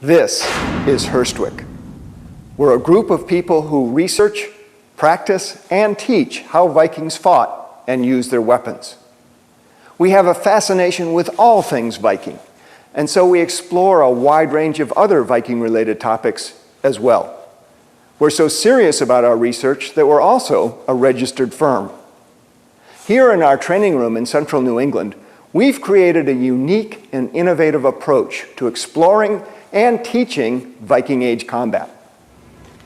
This is Hurstwic. We're a group of people who research, practice, and teach how Vikings fought and used their weapons. We have a fascination with all things Viking, and so we explore a wide range of other Viking-related topics as well. We're so serious about our research that we're also a registered firm. Here in our training room in central New England, we've created a unique and innovative approach to exploring and teaching Viking Age combat.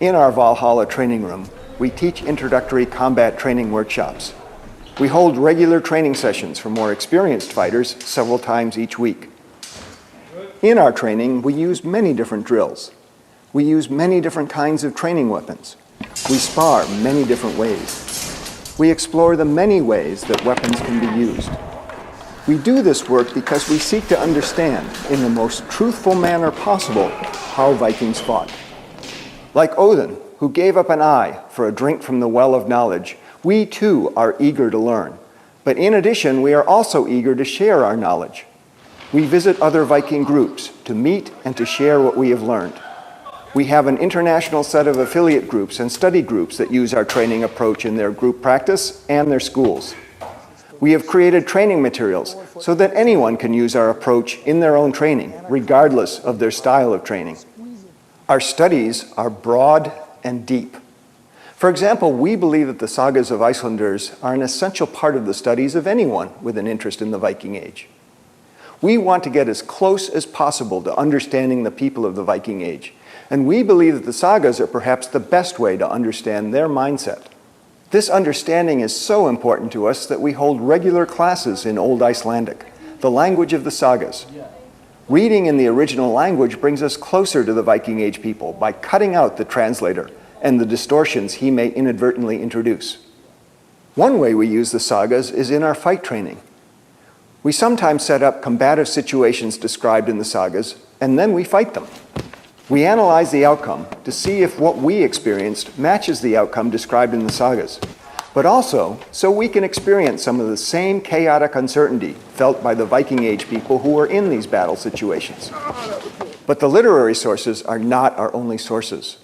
In our Valhalla training room, we teach introductory combat training workshops. We hold regular training sessions for more experienced fighters several times each week. In our training, we use many different drills. We use many different kinds of training weapons. We spar many different ways. We explore the many ways that weapons can be used. We do this work because we seek to understand, in the most truthful manner possible, how Vikings fought. Like Odin, who gave up an eye for a drink from the well of knowledge, we too are eager to learn. But in addition, we are also eager to share our knowledge. We visit other Viking groups to meet and to share what we have learned. We have an international set of affiliate groups and study groups that use our training approach in their group practice and their schools. We have created training materials so that anyone can use our approach in their own training, regardless of their style of training. Our studies are broad and deep. For example, we believe that the sagas of Icelanders are an essential part of the studies of anyone with an interest in the Viking Age. We want to get as close as possible to understanding the people of the Viking Age, and we believe that the sagas are perhaps the best way to understand their mindset. This understanding is so important to us that we hold regular classes in Old Icelandic, the language of the sagas. Reading in the original language brings us closer to the Viking Age people by cutting out the translator and the distortions he may inadvertently introduce. One way we use the sagas is in our fight training. We sometimes set up combative situations described in the sagas, and then we fight them. We analyze the outcome to see if what we experienced matches the outcome described in the sagas, but also so we can experience some of the same chaotic uncertainty felt by the Viking Age people who were in these battle situations. But the literary sources are not our only sources.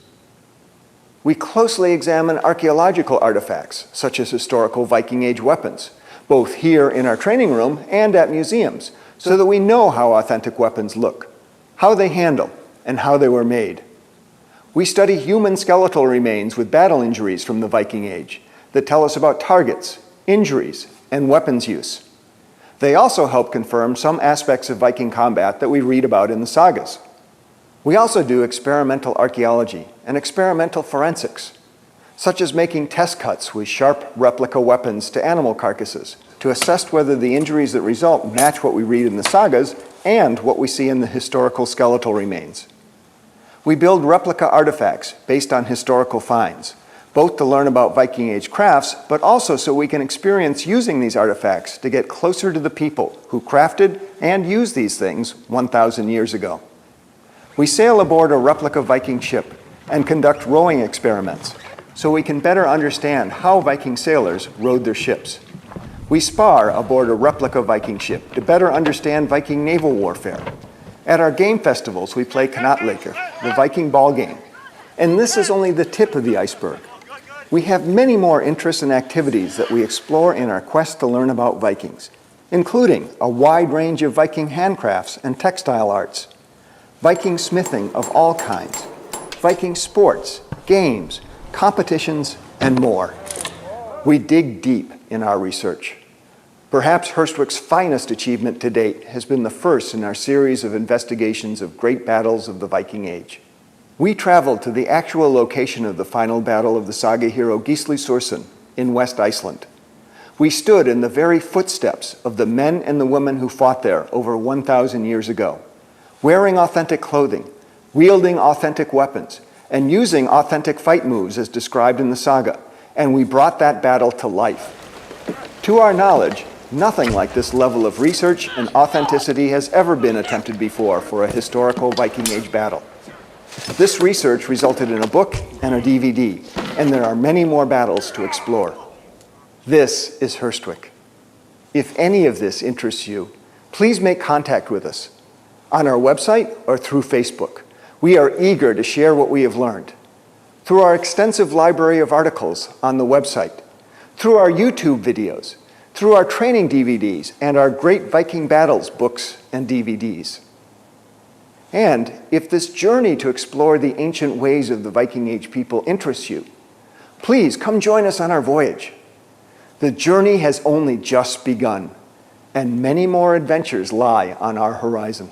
We closely examine archaeological artifacts, such as historical Viking Age weapons, both here in our training room and at museums, so that we know how authentic weapons look, how they handle, and how they were made. We study human skeletal remains with battle injuries from the Viking Age that tell us about targets, injuries, and weapons use. They also help confirm some aspects of Viking combat that we read about in the sagas. We also do experimental archaeology and experimental forensics, such as making test cuts with sharp replica weapons to animal carcasses to assess whether the injuries that result match what we read in the sagas and what we see in the historical skeletal remains. We build replica artifacts based on historical finds, both to learn about Viking Age crafts, but also so we can experience using these artifacts to get closer to the people who crafted and used these things 1,000 years ago. We sail aboard a replica Viking ship and conduct rowing experiments so we can better understand how Viking sailors rowed their ships. We spar aboard a replica Viking ship to better understand Viking naval warfare. At our game festivals, we play Knotleikr, the Viking ball game. And this is only the tip of the iceberg. We have many more interests and activities that we explore in our quest to learn about Vikings, including a wide range of Viking handcrafts and textile arts, Viking smithing of all kinds, Viking sports, games, competitions, and more. We dig deep in our research. Perhaps Hurstwic's finest achievement to date has been the first in our series of investigations of great battles of the Viking Age. We traveled to the actual location of the final battle of the saga hero Gisli Sursun in West Iceland. We stood in the very footsteps of the men and the women who fought there over 1,000 years ago, wearing authentic clothing, wielding authentic weapons, and using authentic fight moves as described in the saga, and we brought that battle to life. To our knowledge, nothing like this level of research and authenticity has ever been attempted before for a historical Viking Age battle. This research resulted in a book and a DVD, and there are many more battles to explore. This is Hurstwic. If any of this interests you, please make contact with us on our website or through Facebook. We are eager to share what we have learned through our extensive library of articles on the website, through our YouTube videos, through our training DVDs, and our Great Viking Battles books and DVDs. And if this journey to explore the ancient ways of the Viking Age people interests you, please come join us on our voyage. The journey has only just begun, and many more adventures lie on our horizon.